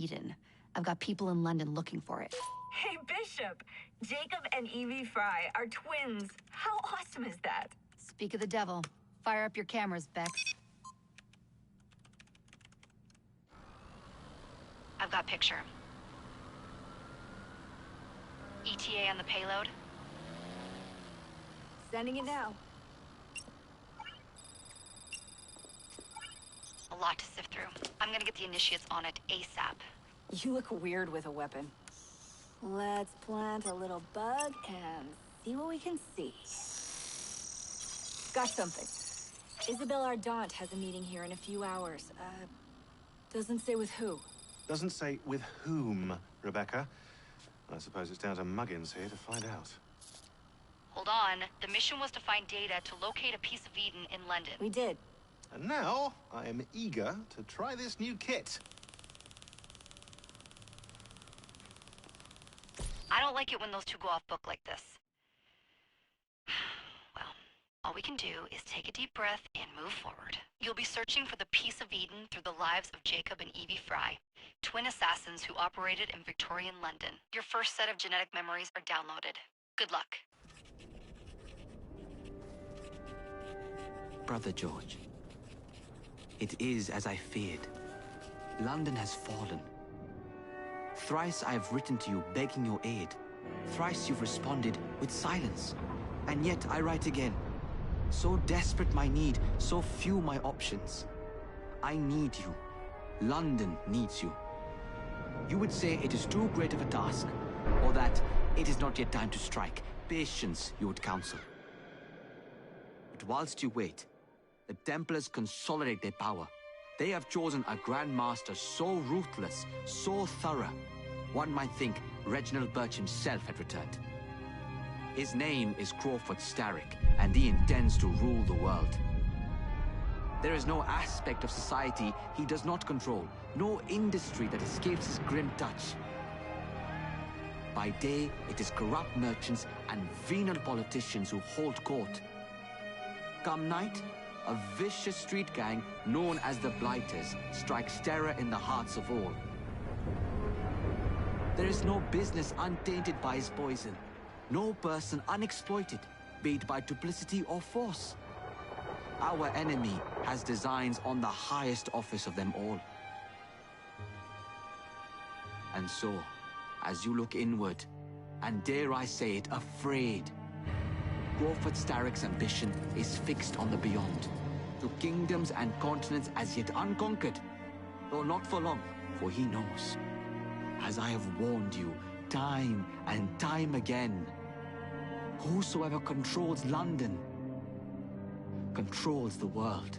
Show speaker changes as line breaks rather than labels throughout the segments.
Eden. I've got people in London looking for it.
Hey, Bishop! Jacob and Evie Fry are twins. How awesome is that?
Speak of the devil. Fire up your cameras, Bex. I've got picture. ETA on the payload?
Sending it now.
A lot to sift through. I'm gonna get the initiates on it ASAP.
You look weird with a weapon. Let's plant a little bug and see what we can see. Got something. Isabel Ardant has a meeting here in a few hours. Doesn't say with who.
Doesn't say with whom, Rebecca. I suppose it's down to Muggins here to find out.
Hold on. The mission was to find data to locate a piece of Eden in London.
We did.
And now, I am eager to try this new kit.
I don't like it when those two go off book like this. Well, all we can do is take a deep breath and move forward. You'll be searching for the piece of Eden through the lives of Jacob and Evie Fry, twin assassins who operated in Victorian London. Your first set of genetic memories are downloaded. Good luck.
Brother George, it is as I feared. London has fallen. Thrice I have written to you begging your aid. Thrice you've responded with silence. And yet I write again. So desperate my need, so few my options. I need you. London needs you. You would say it is too great of a task, or that it is not yet time to strike. Patience, you would counsel. But whilst you wait, the Templars consolidate their power. They have chosen a Grand Master so ruthless, so thorough, one might think Reginald Birch himself had returned. His name is Crawford Starrick, and he intends to rule the world. There is no aspect of society he does not control, no industry that escapes his grim touch. By day, it is corrupt merchants and venal politicians who hold court. Come night, a vicious street gang known as the Blighters strikes terror in the hearts of all. There is no business untainted by his poison, no person unexploited, be it by duplicity or force. Our enemy has designs on the highest office of them all. And so, as you look inward, and dare I say it, afraid, Crawford Starrick's ambition is fixed on the beyond, to kingdoms and continents as yet unconquered, though not for long, for he knows, as I have warned you time and time again, whosoever controls London controls the world.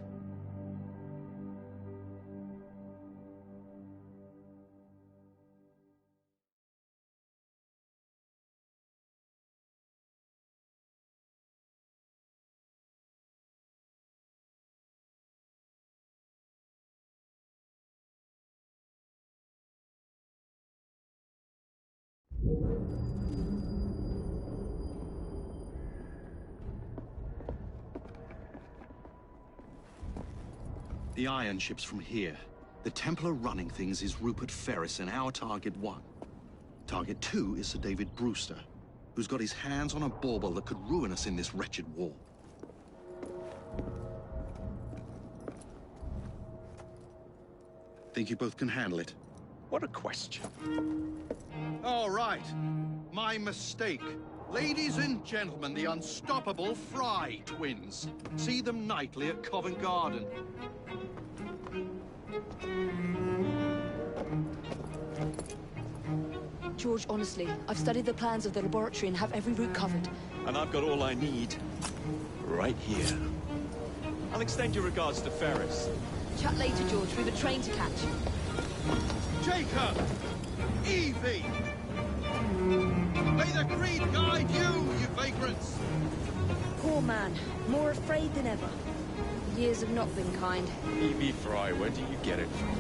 The iron ship's from here. The Templar running things is Rupert Ferris and our target 1. Target 2 is Sir David Brewster, who's got his hands on a bauble that could ruin us in this wretched war. Think you both can handle it?
What a question.
All right. My mistake. Ladies and gentlemen, the unstoppable Fry twins. See them nightly at Covent Garden.
George, honestly, I've studied the plans of the laboratory and have every route covered.
And I've got all I need right here. I'll extend your regards to Ferris.
Chat later, George. We've a train to catch.
Jacob! Evie! May the creed guide you, you vagrants!
Poor man. More afraid than ever. Years have not been kind.
Evie Fry, where do you get it from?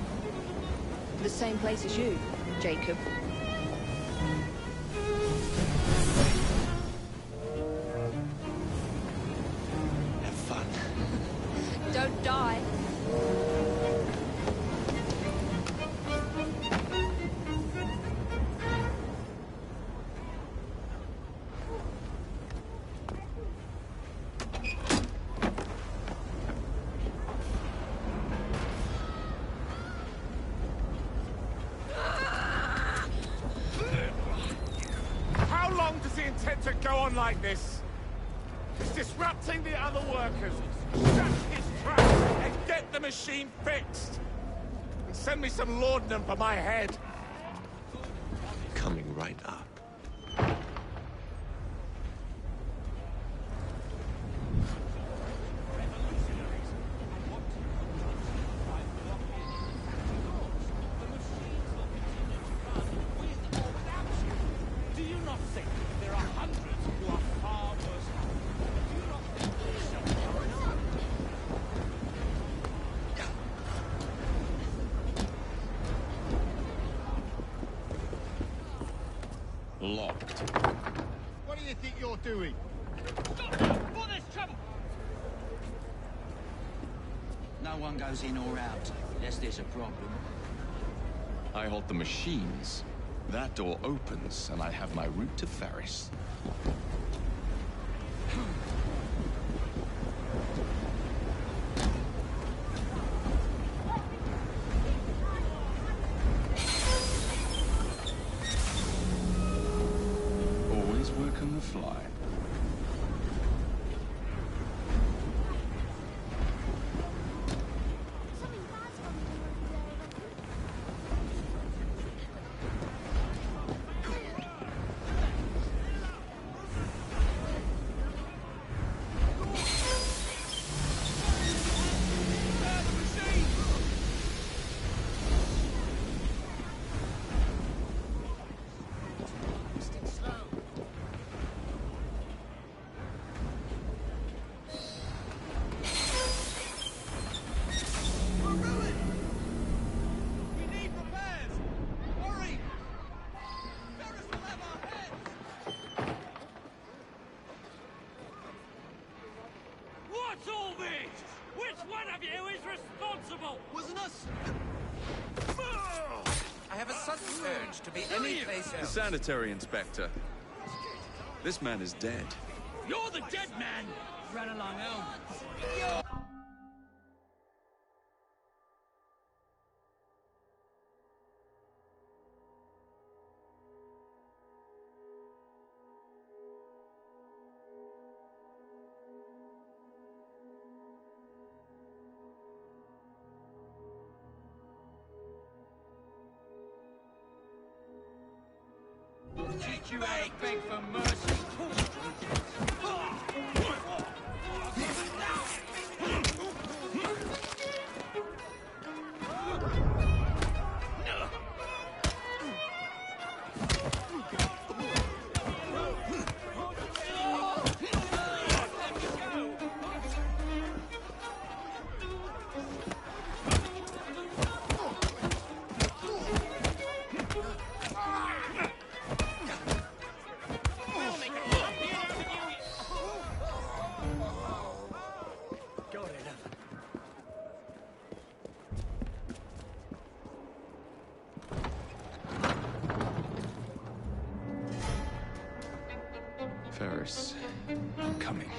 The same place as you, Jacob.
Have fun.
Don't die.
intend to go on like this. He's disrupting the other workers. Shut his trap and get the machine fixed. And send me some laudanum for my head.
Coming right up.
Locked.
What do you think you're doing?
No one goes in or out, unless there's a problem.
I hold the machines. That door opens, and I have my route to Ferris. Always work on the fly.
What's all this? Which one of you is responsible?
Wasn't us? I have a sudden urge to be any place
The
else.
sanitary inspector. This man is dead.
You're the dead man!
Run along home.
Teach you how to beg for mercy.
Ferris, I'm coming.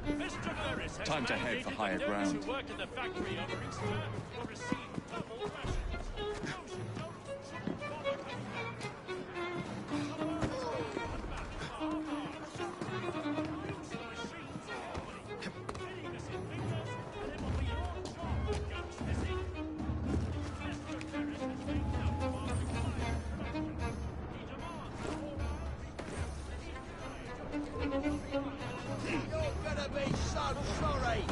Mr. Ferris has
Time to head for
mandated
higher
that those
ground.
who work at the factory over Easter will receive double rations.
You're gonna be so sorry!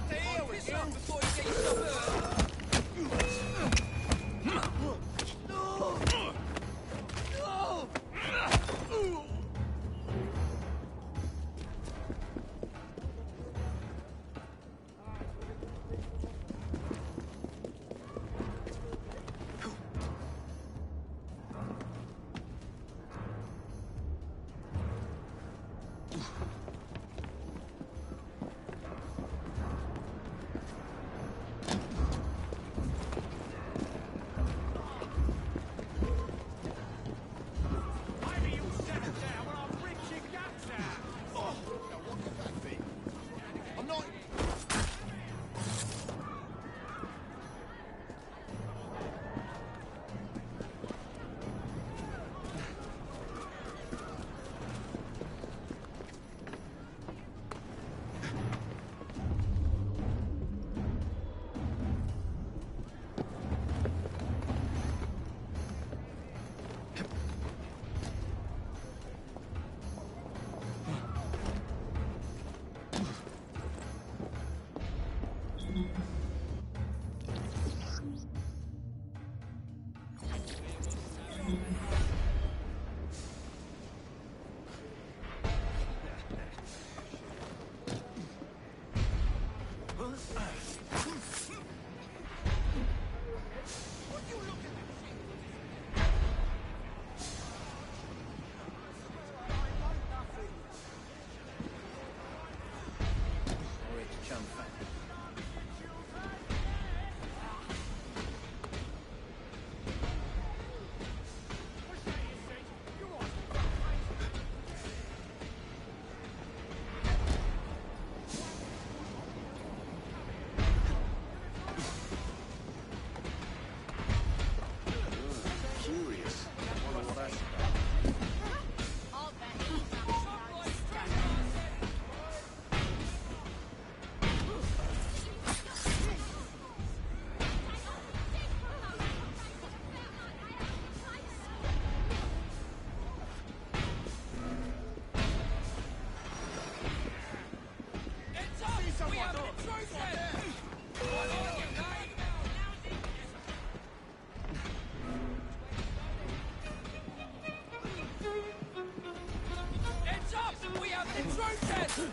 up to here with you before you get yourself hurt.
Maybe you'll settle down when I rip your guts out.
Oh, now what could that be? I'm not...
Curious. Wonder what that's about.
Heads up! We have an intrusion!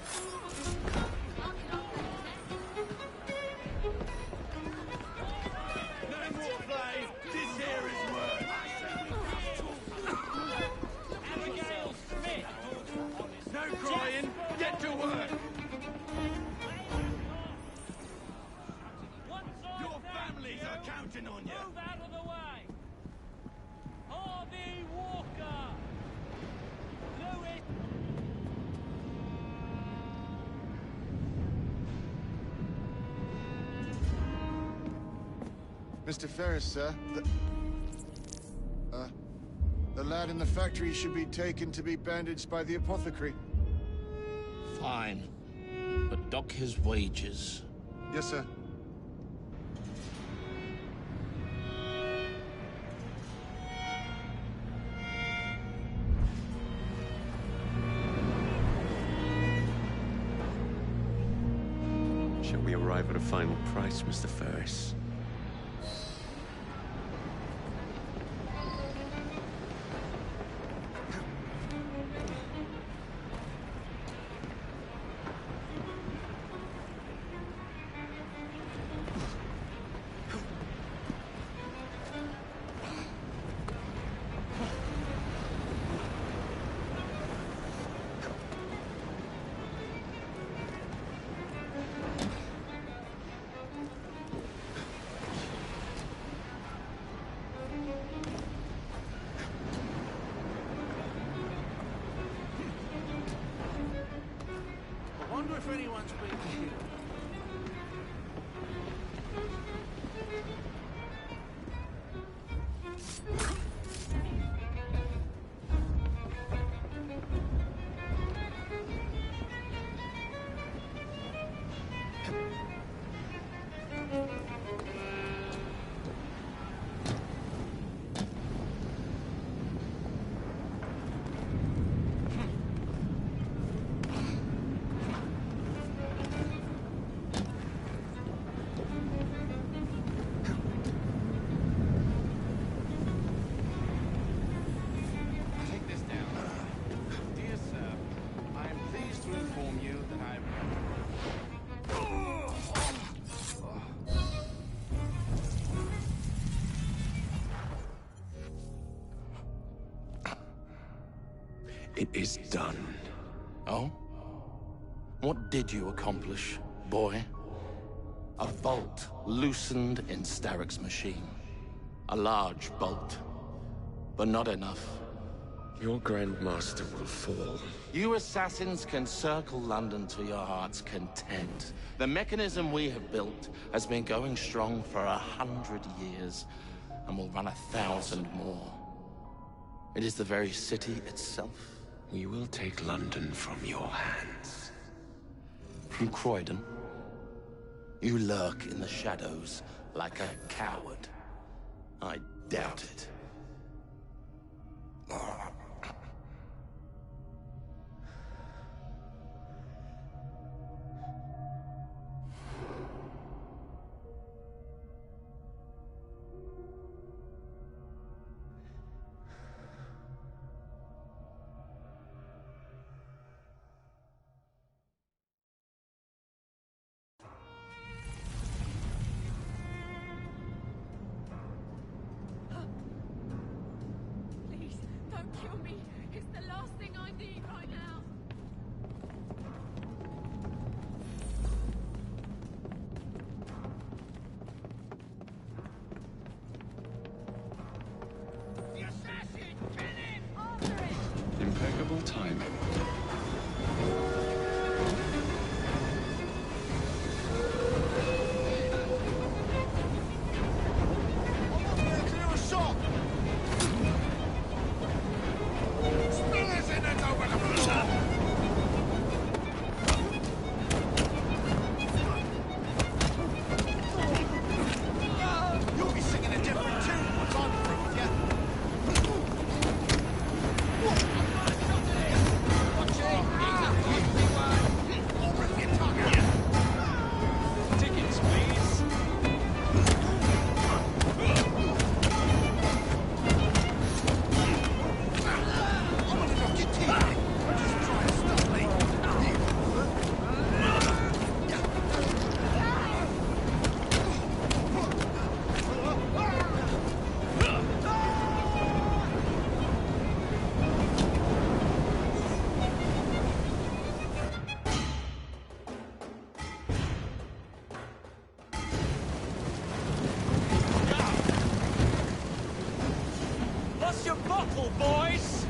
No more play. This here is work.
Abigail Smith.
No crying. Get to work.
One side
Your
down,
families
you.
are counting on you.
Move out of the way. Harvey Walker. Lewis.
Mr. Ferris, sir, the lad in the factory should be taken to be bandaged by the apothecary.
Fine. But dock his wages.
Yes, sir.
Shall we arrive at a final price, Mr. Ferris?
I wonder if anyone's been killed.
It is done.
Oh? What did you accomplish, boy? A bolt loosened in Starrick's machine. A large bolt, but not enough.
Your Grandmaster will fall.
You assassins can circle London to your heart's content. The mechanism we have built has been going strong for 100 years, and will run 1,000 more. It is the very city itself.
We will take London from your hands.
From Croydon? You lurk in the shadows like a coward. I doubt it.
Please, don't kill me. It's the last thing I need right now.
The assassin! Kill him!
After it!
Impeccable timing.
Clear a shot! Spillers in it over the floor! You'll be singing a different tune once I'm through with you.
Tickets, please.
I want to knock your teeth in. Just try and stop me.
What's your bottle, boys?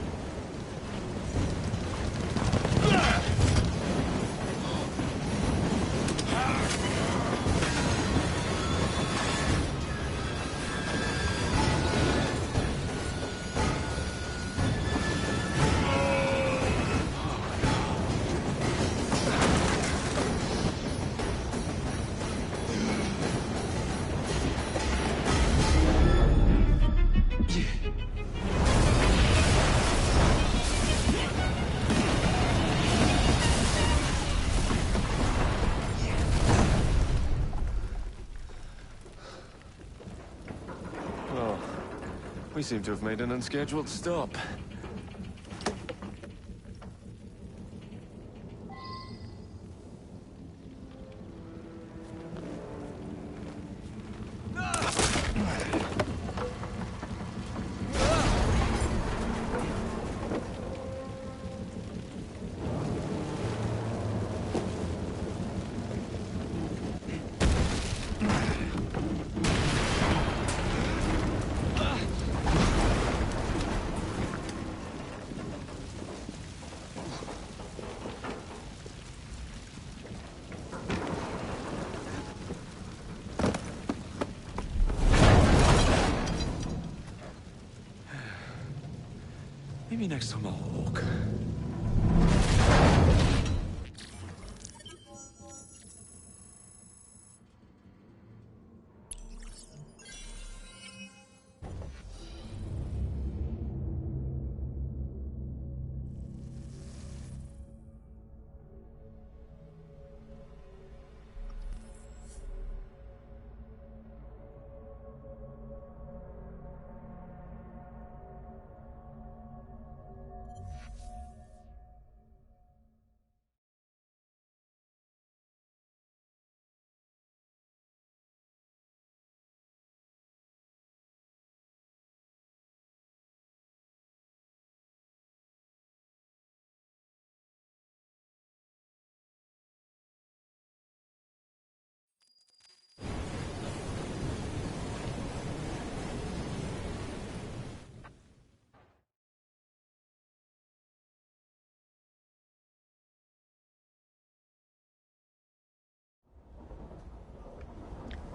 Oh, we seem to have made an unscheduled stop. Maybe next time I'll walk.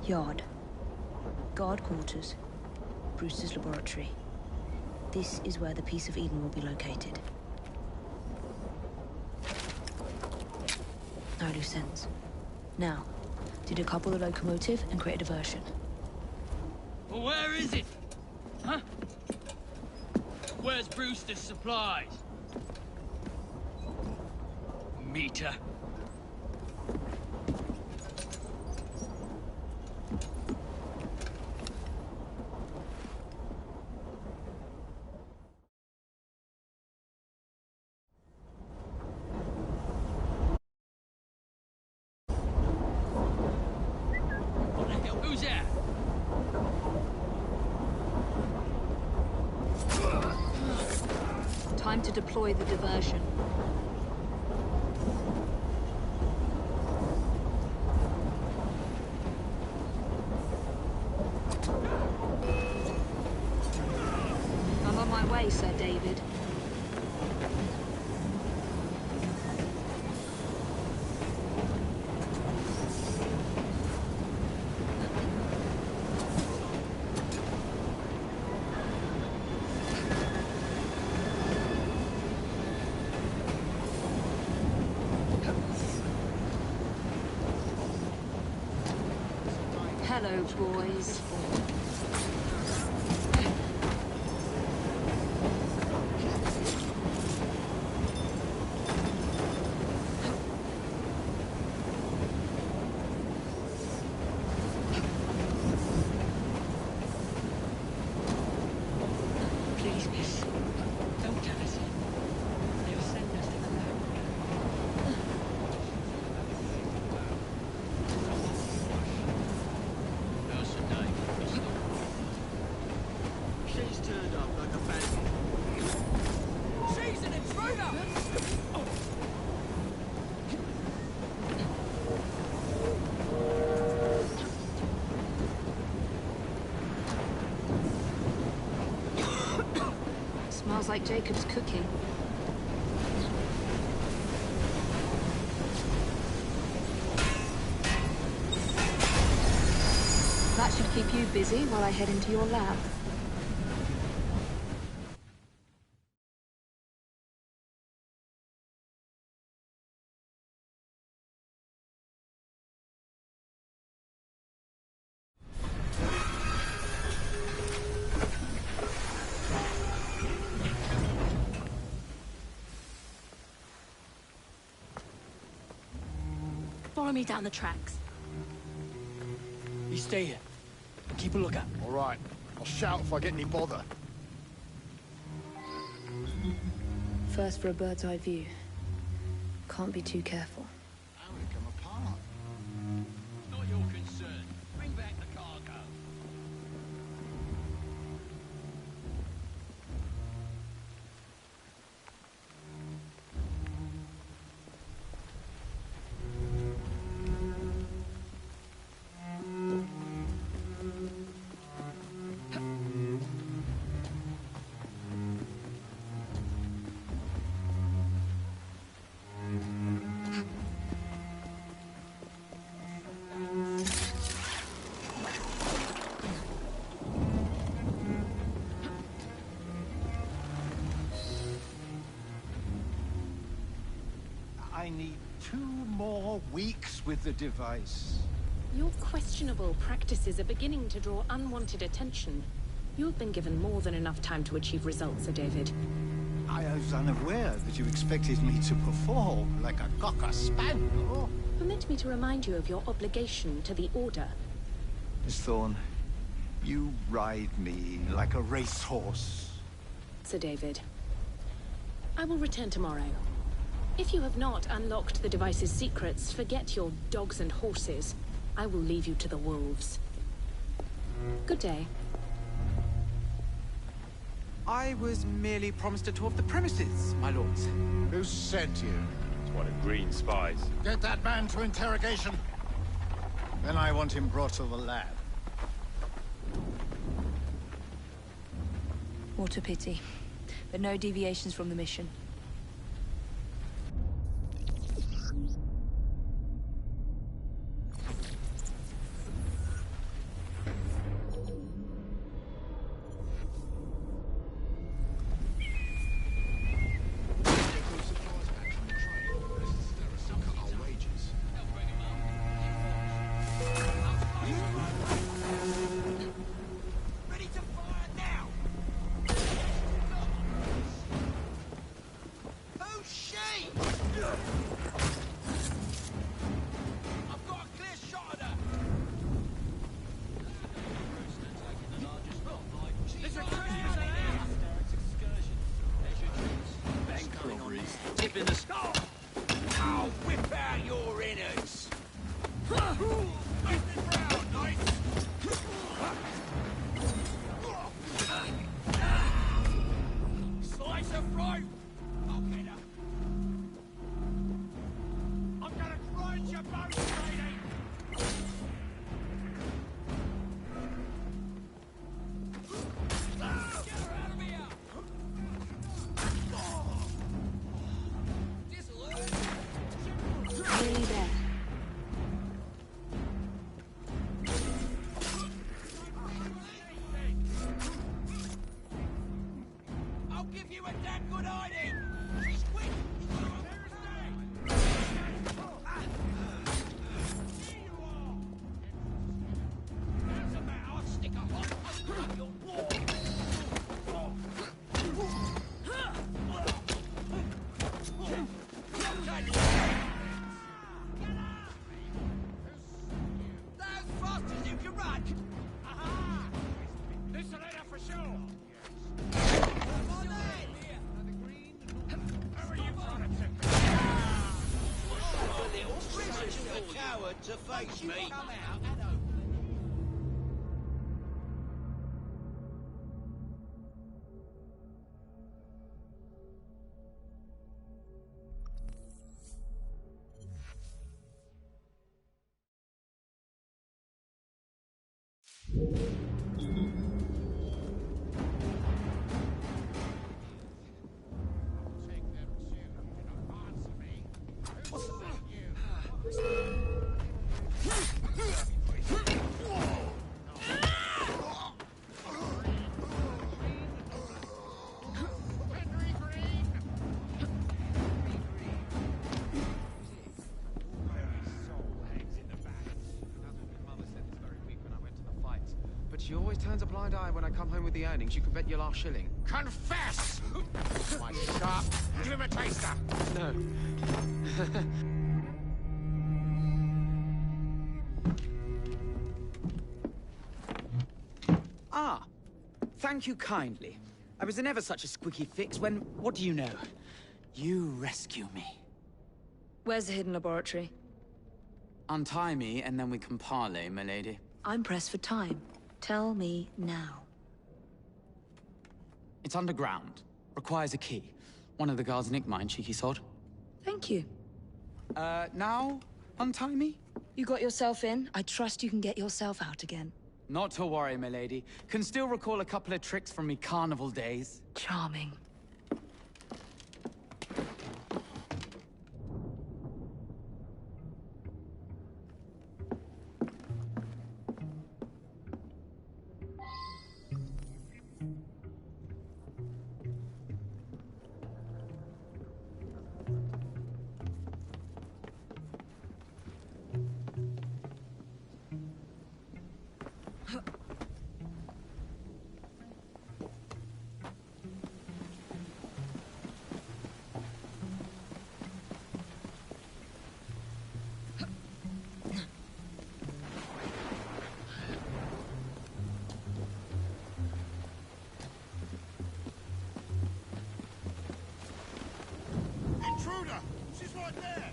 Yard. Guard quarters. Brewster's laboratory. This is where the piece of Eden will be located. No loose ends. Now, to decouple the locomotive and create a diversion.
Well, where is it? Huh? Where's Brewster's supplies? Meter. What the hell? Who's that?
Time to deploy the diversion. I'm on my way, Sir David. Hello, boys.
Please, miss. Don't tell us. They'll send us to the lab. How's the day, mister? She's turned up like a bandit. She's an intruder!
Smells like Jacob's cooking. That should keep you busy while I head into your lab.
Follow me down the tracks.
You stay here. Keep a lookout.
All right. I'll shout if I get any bother.
First for a bird's eye view. Can't be too careful.
How would it come apart?
Not your concern. Bring back the cargo.
I need 2 more weeks with the device.
Your questionable practices are beginning to draw unwanted attention. You've been given more than enough time to achieve results, Sir David.
I was unaware that you expected me to perform like a cocker spaniel.
Permit me to remind you of your obligation to the Order.
Miss Thorne, you ride me like a racehorse.
Sir David. I will return tomorrow. If you have not unlocked the device's secrets, forget your dogs and horses. I will leave you to the wolves. Good day.
I was merely promised a tour of the premises, my lords.
Who sent you?
It's one of Green's spies.
Get that man to interrogation. Then I want him brought to the lab.
What a pity. But no deviations from the mission.
a damn good hiding! She's quick! You gotta I'll stick a hot poker up your wall! As fast as you can run! Aha!
This'll let her for sure! How are you trying to take
Such a coward to face me! Come out and open.
She always turns a blind eye when I come home with the earnings. You can bet your last shilling.
Confess! My sharp. Give him a taster.
No.
Ah, thank you kindly. I was in ever such a squeaky fix when, what do you know? You rescue me.
Where's the hidden laboratory?
Untie me, and then we can parley, my lady.
I'm pressed for time. Tell me now.
It's underground. Requires a key. One of the guards nicked mine, cheeky sod.
Thank you.
Now? Untie me?
You got yourself in. I trust you can get yourself out again.
Not to worry, my lady. Can still recall a couple of tricks from me carnival days.
Charming.
Intruder! She's right there!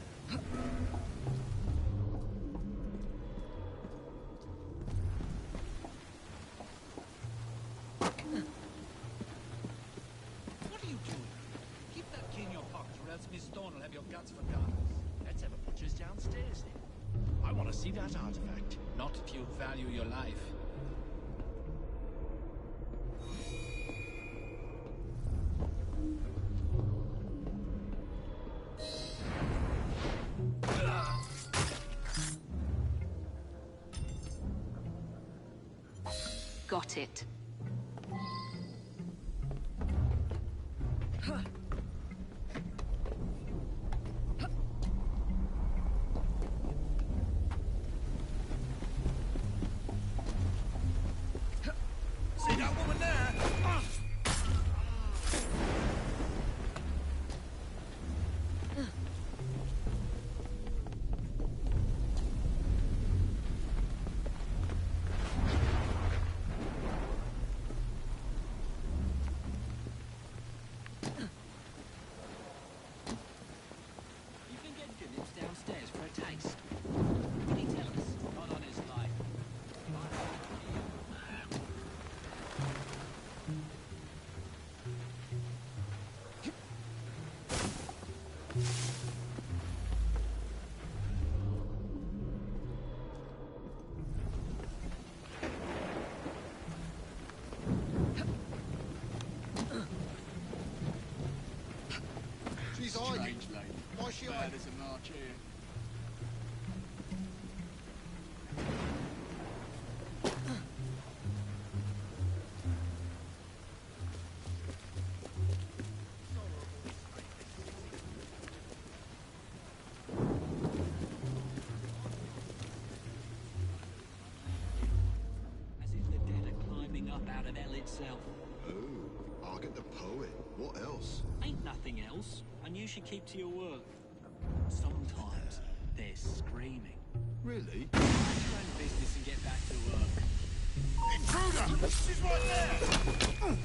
What are you doing? Keep that key in your pocket, or else Miss Dawn will have your guts for guards.
Let's have a butcher's downstairs then. I want to see that artifact. Not if you value your life.
Got it.
See that woman there?
You can get Phillips downstairs for a taste. Can he tell us? Not on his life.
She's hiding.
Strange lady.
Why's she
Bad
hiding?
as a march here.
out of hell itself.
Oh, I'll get the poet. What else?
Ain't nothing else, and you should keep to your work. Sometimes they're screaming.
Really?
Mind your own business and get back to work.
Intruder! She's right there!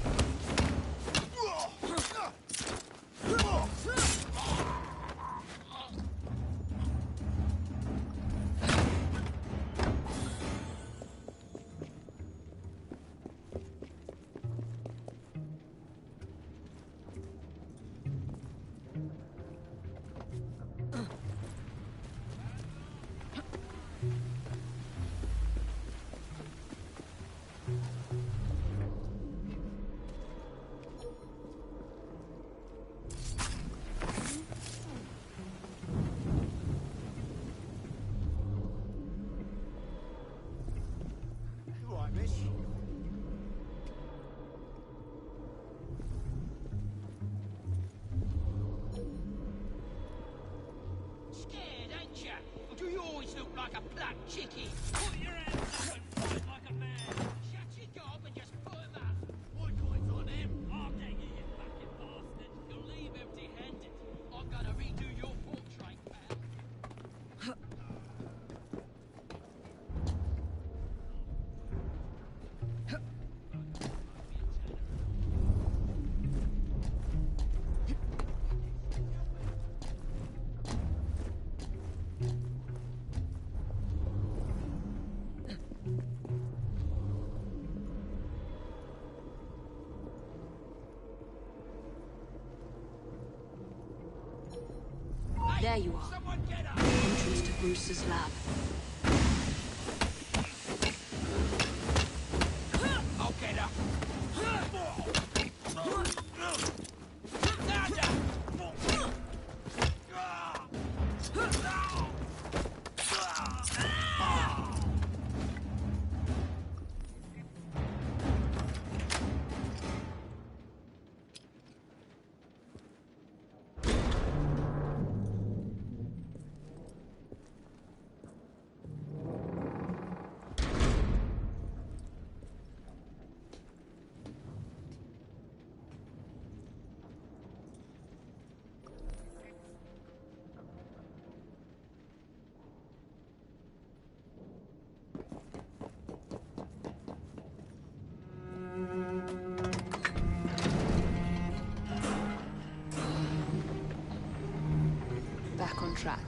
Scared, ain't ya? Or do you always look like a plucked chickie? Put your hands up and fight like a man. Shut your gob and just put him up. My coin's on him. I'll dang you, you fucking bastard. You'll leave empty-handed. I'm gonna redo your portrait, pal.
There you are. Entrance to Bruce's lab.
I'll get her.
Back on track.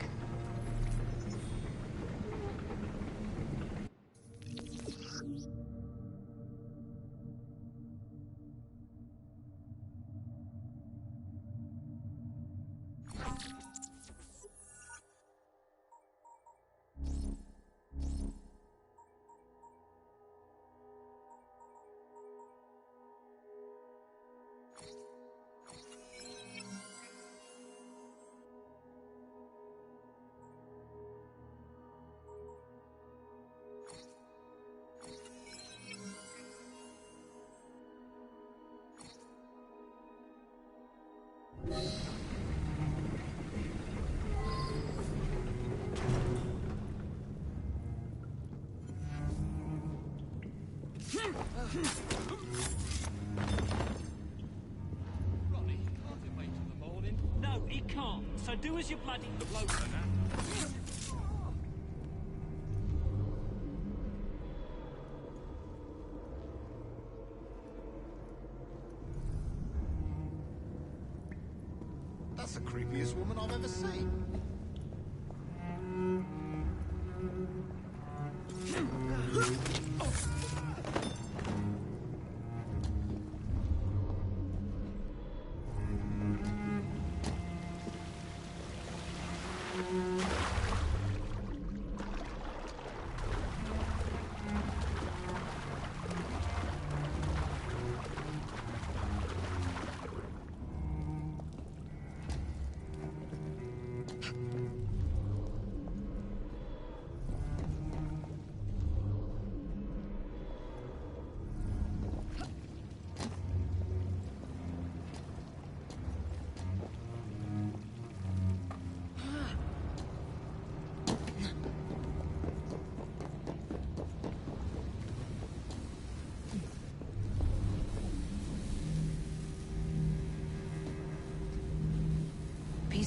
Ronnie, can't it wait till the morning? No, it can't. So do as you're bloody bloke for now.
That's the creepiest woman I've ever seen.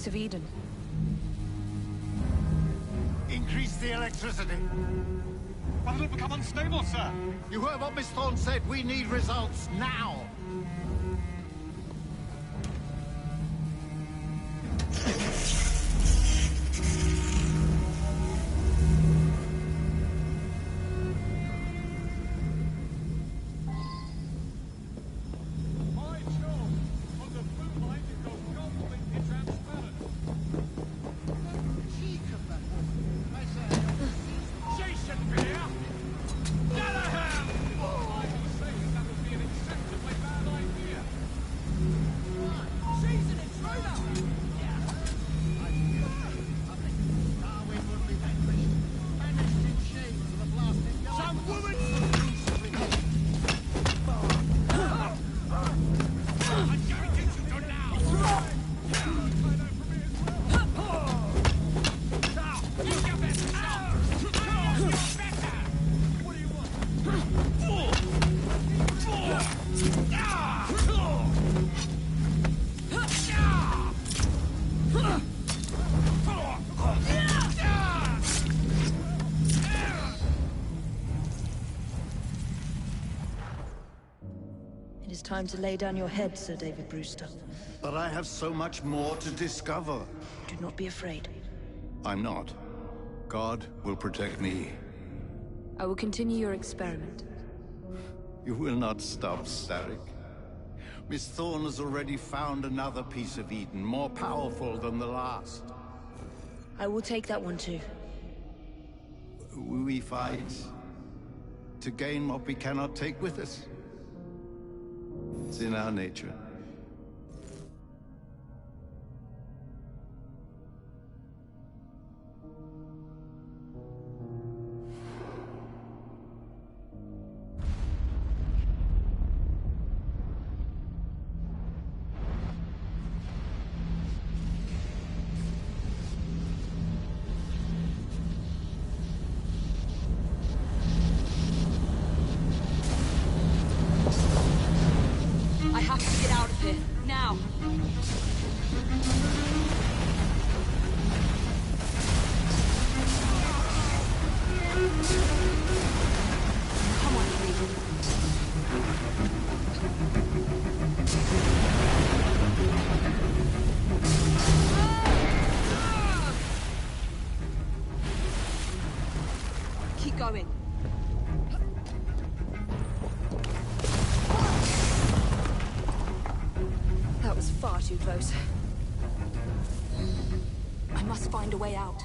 piece of Eden.
Increase the electricity.
But it'll become unstable, sir.
You heard what Miss Thorne said. We need results now.
It is time to lay down your head, Sir David Brewster.
But I have so much more to discover.
Do not be afraid.
I'm not. God will protect me.
I will continue your experiment.
You will not stop, Starrick. Miss Thorne has already found another piece of Eden, more powerful than the last.
I will take that one too.
We fight to gain what we cannot take with us. It's in our nature.
I have to get out of here, now! Come on, keep going. That was far too close. I must find a way out.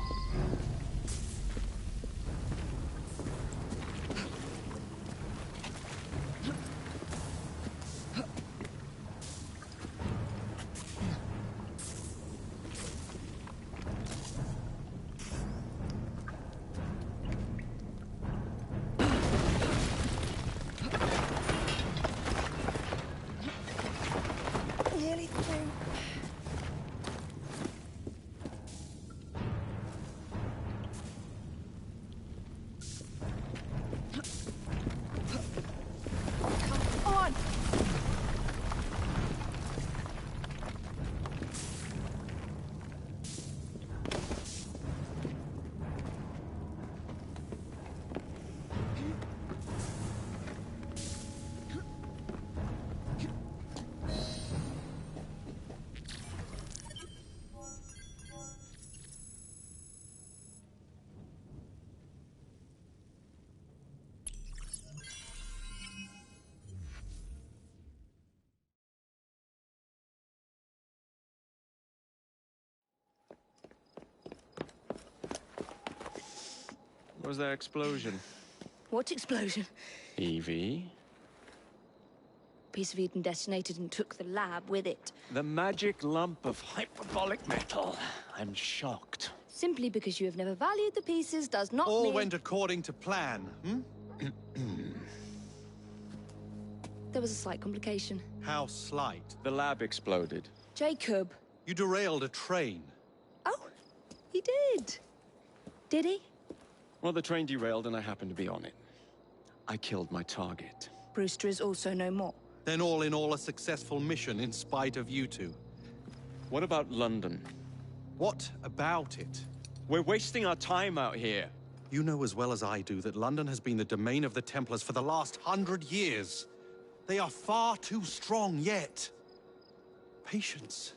Nearly through. Come on!
What was that explosion?
What explosion?
Evie?
Piece of Eden detonated and took the lab with it.
The magic lump of hyperbolic metal. I'm shocked.
Simply because you have never valued the pieces does not
All
mean...
went according to plan, hmm?
There was a slight complication.
How slight?
The lab exploded.
Jacob.
You derailed a train.
Oh, he did. Did he?
Well, the train derailed and I happened to be on it. I killed my target.
Brewster is also no more.
Then all in all, a successful mission in spite of you two.
What about London?
What about it?
We're wasting our time out here.
You know as well as I do that London has been the domain of the Templars for the last 100 years. They are far too strong yet. Patience.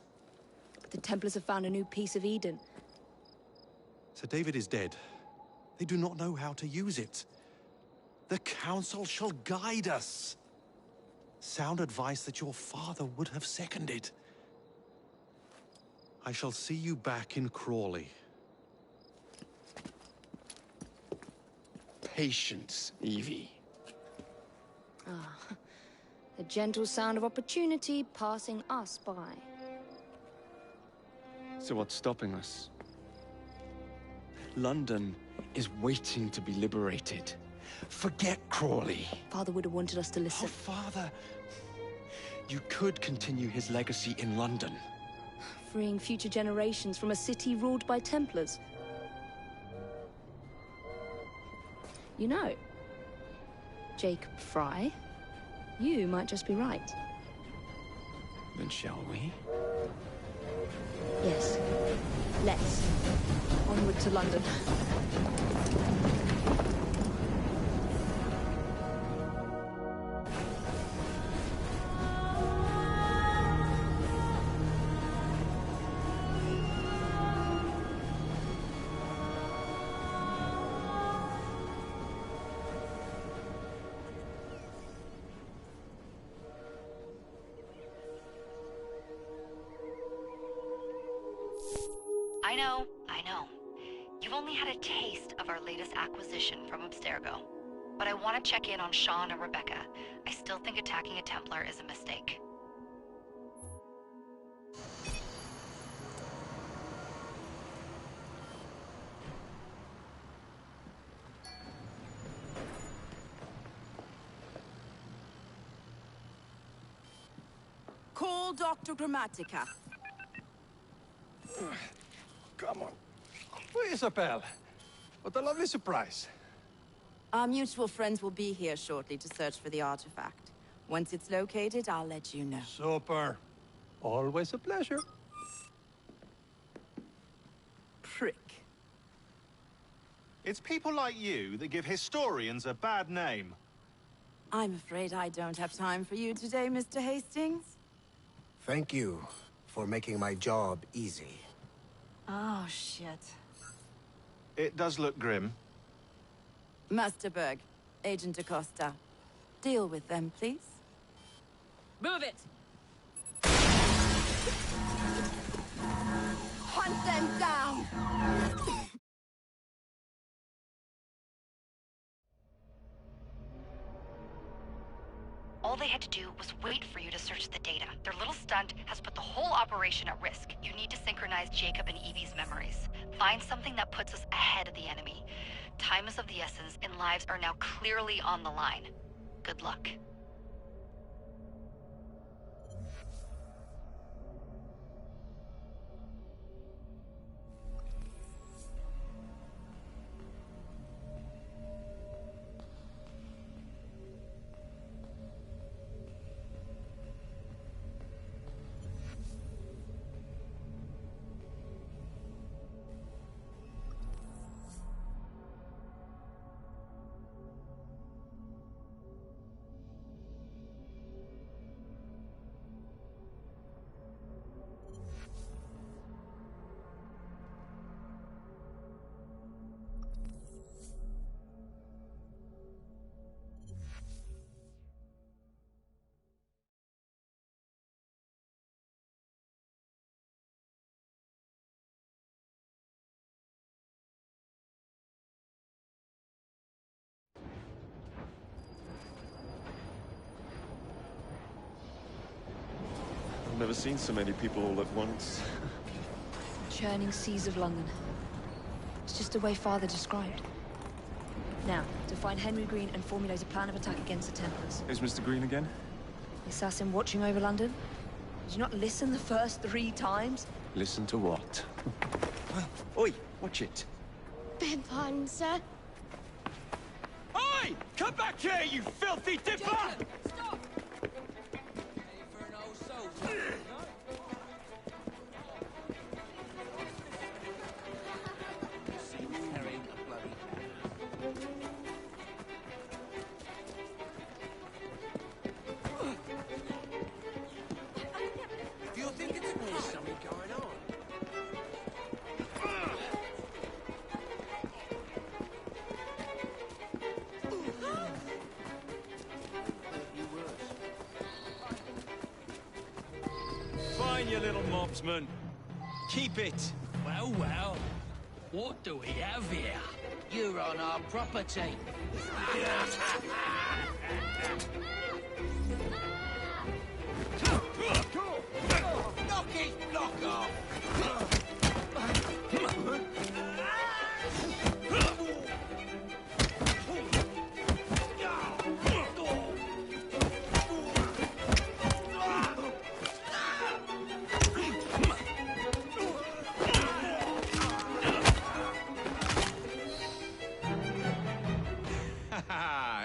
The Templars have found a new piece of Eden.
Sir David is dead. They do not know how to use it. The Council shall guide us. Sound advice that your father would have seconded. I shall see you back in Crawley.
Patience, Evie.
Ah, the gentle sound of opportunity passing us by.
So what's stopping us? London is waiting to be liberated. Forget Crawley.
Father would have wanted us to listen.
Oh, Father. You could continue his legacy in London.
Freeing future generations from a city ruled by Templars. You know, Jacob Fry, you might just be right.
Then shall we?
Yes. Let's. Onward to London.
I know. You've only had a taste of our latest acquisition from Abstergo. But I want to check in on Sean and Rebecca. I still think attacking a Templar is a mistake.
Call Dr. Grammatica.
Come on. Isabel, what a lovely surprise.
Our mutual friends will be here shortly to search for the artifact. Once it's located, I'll let you know.
Super. Always a pleasure.
Prick.
It's people like you that give historians a bad name.
I'm afraid I don't have time for you today, Mr. Hastings.
Thank you for making my job easy.
Oh, shit.
It does look grim.
Masterberg, Agent Acosta. Deal with them, please. Move it! Hunt them down!
All they had to do was wait for you to search the data. Their little stunt has put the whole operation at risk. You need to synchronize Jacob and Evie's memories. Find something that puts us ahead of the enemy. Time is of the essence, and lives are now clearly on the line. Good luck.
I've never seen so many people all at once.
Churning seas of London. It's just the way Father described. Now, to find Henry Green and formulate a plan of attack against the Templars.
Is Mr. Green again?
The assassin watching over London? Did you not listen the first 3 times?
Listen to what? Oi, watch it.
Beg pardon, sir.
Oi! Come back here, you filthy dipper!
Stop!
then, you little mobsman. Keep it.
Well, well. What do we have here? You're on our property. Knock his block off!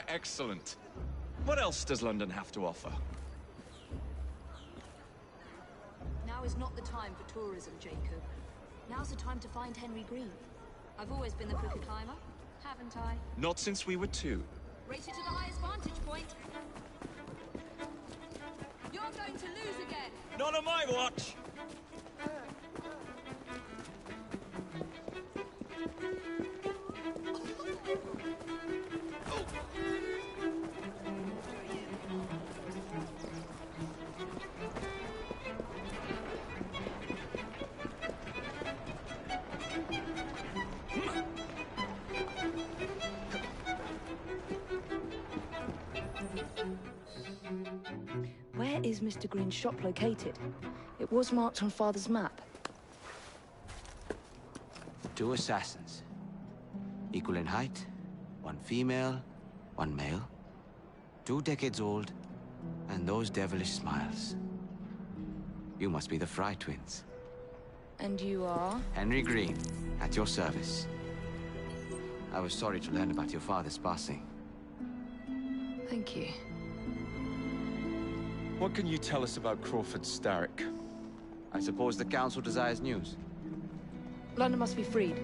Excellent. What else does London have to offer?
Now is not the time for tourism, Jacob. Now's the time to find Henry Green. I've always been the quicker climber, haven't I?
Not since we were 2.
Race you to the highest vantage point. You're going to lose again.
Not on my watch.
Where is Mr. Green's shop located? It was marked on Father's map.
2 assassins. Equal in height. 1 female, 1 male. 2 decades old, and those devilish smiles. You must be the Fry twins.
And you are?
Henry Green, at your service. I was sorry to learn about your father's passing.
Thank you.
What can you tell us about Crawford Starrick?
I suppose the Council desires news.
London must be freed,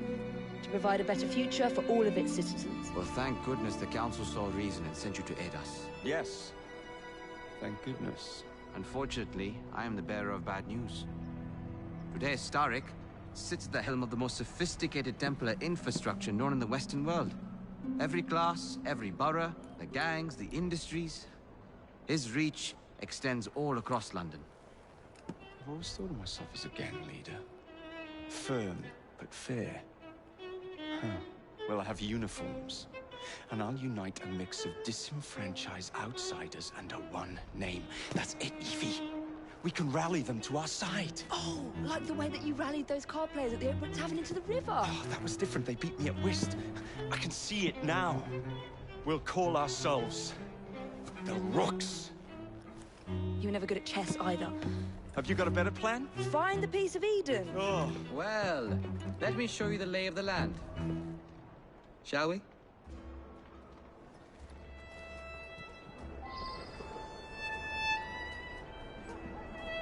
to provide a better future for all of its citizens.
Well, thank goodness the Council saw reason and sent you to aid us.
Yes. Thank goodness.
Unfortunately, I am the bearer of bad news. Today, Starrick sits at the helm of the most sophisticated Templar infrastructure known in the Western world. Every class, every borough, the gangs, the industries. His reach extends all across London.
I've always thought of myself as a gang leader. Firm, but fair. Huh. Well, I have uniforms. And I'll unite a mix of disenfranchised outsiders under one name. That's it, Evie. We can rally them to our side.
Oh, like the way that you rallied those card players at the Open Tavern into the river.
Oh, that was different. They beat me at whist. I can see it now. We'll call ourselves the Rooks.
You were never good at chess either.
Have you got a better plan?
Find the piece of Eden.
Oh.
Well, let me show you the lay of the land. Shall we?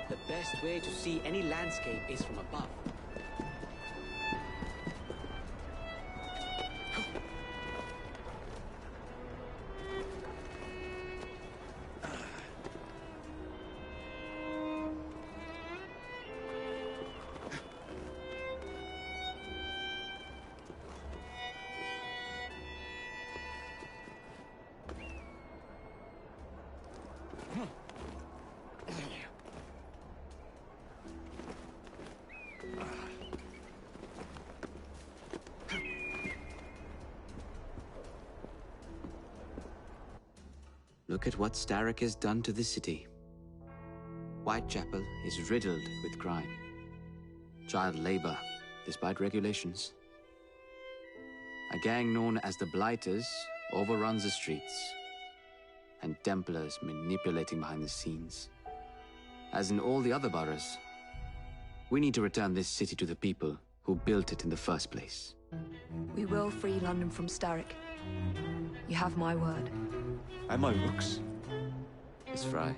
The best way to see any landscape is from above. Look at what Starrick has done to the city. Whitechapel is riddled with crime. Child labor, despite regulations. A gang known as the Blighters overruns the streets, and Templars manipulating behind the scenes. As in all the other boroughs, we need to return this city to the people who built it in the first place.
We will free London from Starrick. You have my word.
Am I Rooks?
Miss Fry,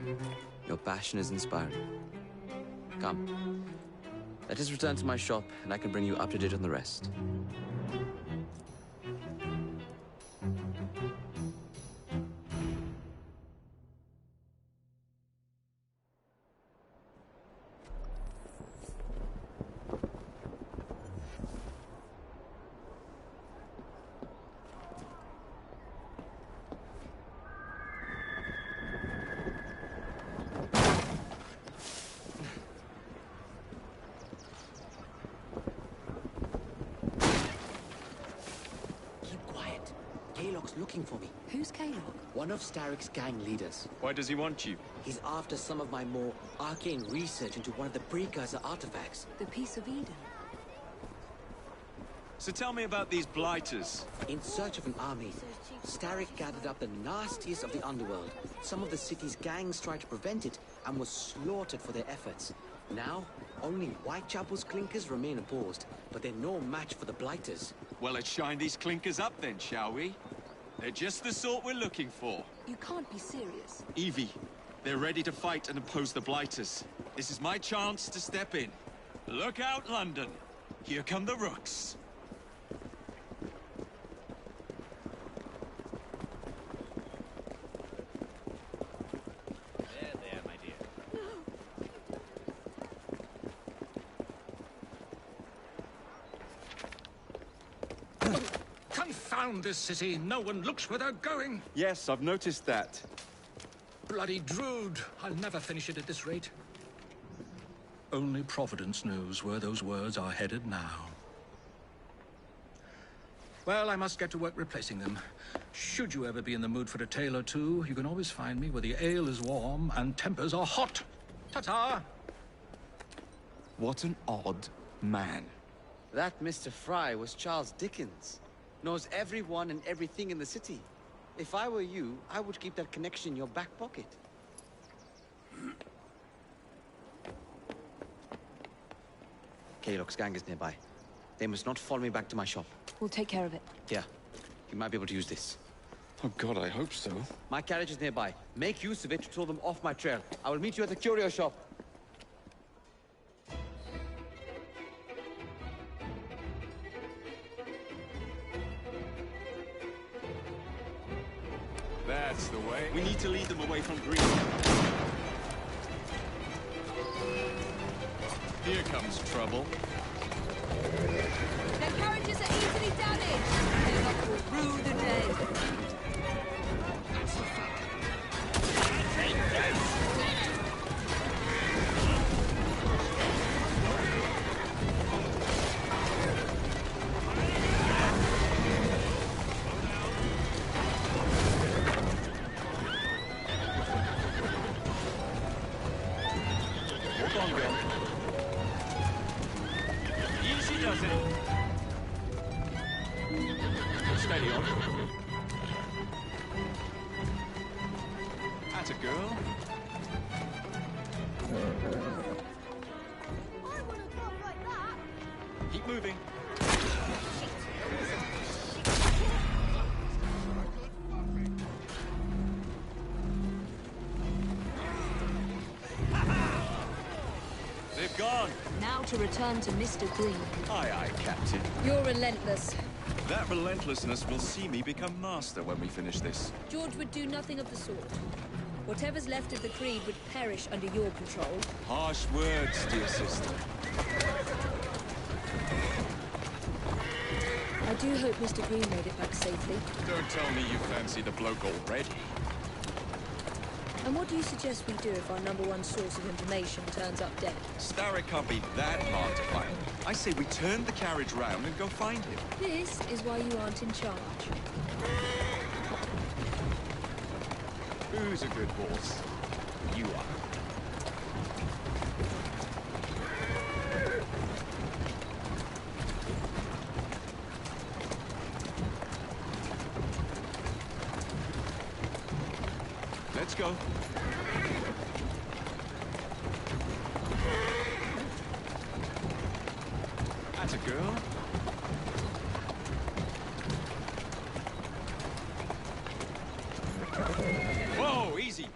your passion is inspiring. Come, let us return to my shop, and I can bring you up to date on the rest.
looking for me.
Who's Kalog?
One of Starrick's gang leaders.
Why does he want you?
He's after some of my more arcane research into one of the precursor artifacts.
The Piece of Eden.
So tell me about these blighters.
In search of an army, Starrick gathered up the nastiest of the underworld. Some of the city's gangs tried to prevent it and were slaughtered for their efforts. Now, only Whitechapel's clinkers remain opposed, but they're no match for the blighters.
Well, let's shine these clinkers up then, shall we? They're just the sort we're looking for.
You can't be serious.
Evie, they're ready to fight and oppose the blighters. This is my chance to step in. Look out, London. Here come the rooks.
Confound this city! No one looks where they're going!
Yes, I've noticed that.
Bloody Drood! I'll never finish it at this rate. Only Providence knows where those words are headed now. Well, I must get to work replacing them. Should you ever be in the mood for a tale or two, you can always find me where the ale is warm and tempers are hot. Ta-ta!
What an odd man.
That Mr. Fry was Charles Dickens. Knows everyone and everything in the city. If I were you, I would keep that connection in your back pocket. Kalog's gang is nearby. They must not follow me back to my shop.
We'll take care of it.
Here, you might be able to use this.
Oh God, I hope so.
My carriage is nearby. Make use of it to throw them off my trail. I will meet you at the curio shop.
That's the way. We need to lead them away from Green. Here comes trouble.
Their carriages are easily damaged. Kalog will rue the day.
Steady on. That's a girl. Keep moving. They've gone.
Now to return to Mr. Green.
Aye, aye, Captain.
You're relentless.
That relentlessness will see me become master when we finish this.
George would do nothing of the sort. Whatever's left of the Creed would perish under your control.
Harsh words, dear sister.
I do hope Mr. Green made it back safely.
Don't tell me you fancy the bloke already.
And what do you suggest we do if our #1 source of information turns up dead?
Starrick can't be that hard to find. I say we turn the carriage round and go find him.
This is why you aren't in charge.
Who's a good horse? You are. Let's go. That's a girl. Whoa, easy.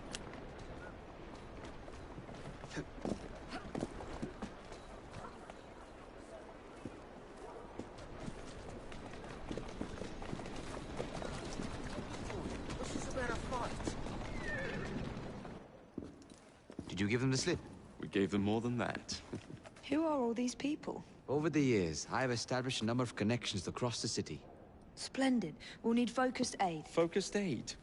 Did you give them the slip?
We gave them more than that.
Who are all these people?
Over the years, I have established a number of connections across the city.
Splendid. We'll need focused aid.
Focused aid.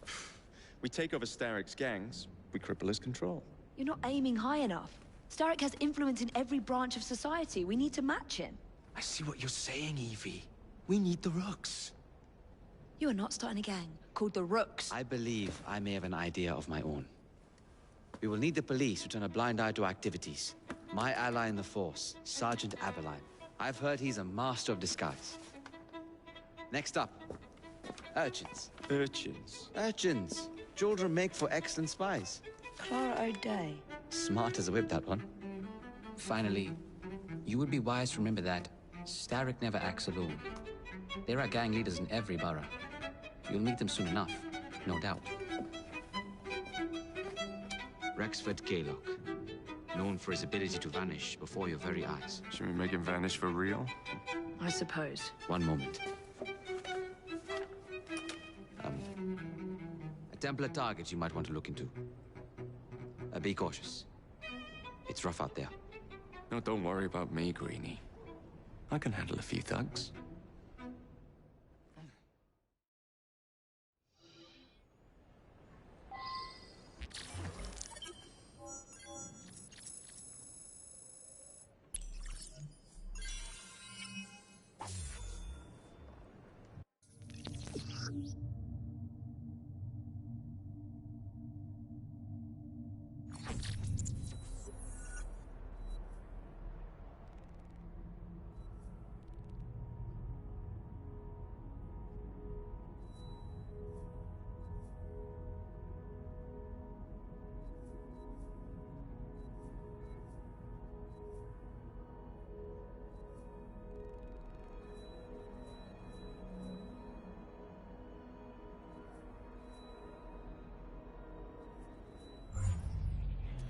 We take over Starrick's gangs, we cripple his control.
You're not aiming high enough. Starrick has influence in every branch of society. We need to match him.
I see what you're saying, Evie. We need the rooks.
You are not starting a gang.
called the Rooks.
I believe I may have an idea of my own. We will need the police to turn a blind eye to activities. My ally in the force, Sergeant Aberline. I've heard he's a master of disguise. Next up, urchins.
Urchins?
Urchins. Children make for excellent spies.
Clara O'Day.
Smart as a whip, that one.
Finally, you would be wise to remember that Starrick never acts alone. There are gang leaders in every borough. You'll meet them soon enough, no doubt.
Rexford Gaylock, known for his ability to vanish before your very eyes.
Should we make him vanish for real?
I suppose.
One moment. A Templar target you might want to look into. Be cautious. It's rough out there.
No, don't worry about me, Greenie. I can handle a few thugs.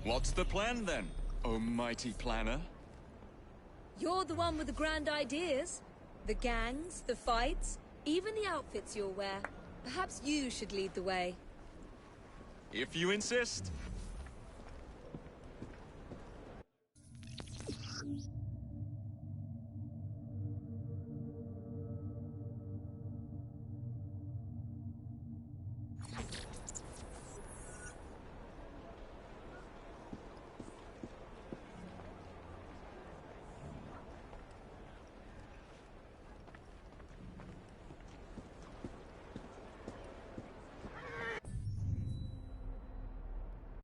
What's the plan then, oh mighty planner?
You're the one with the grand ideas. The gangs, the fights, even the outfits you'll wear. Perhaps you should lead the way.
If you insist.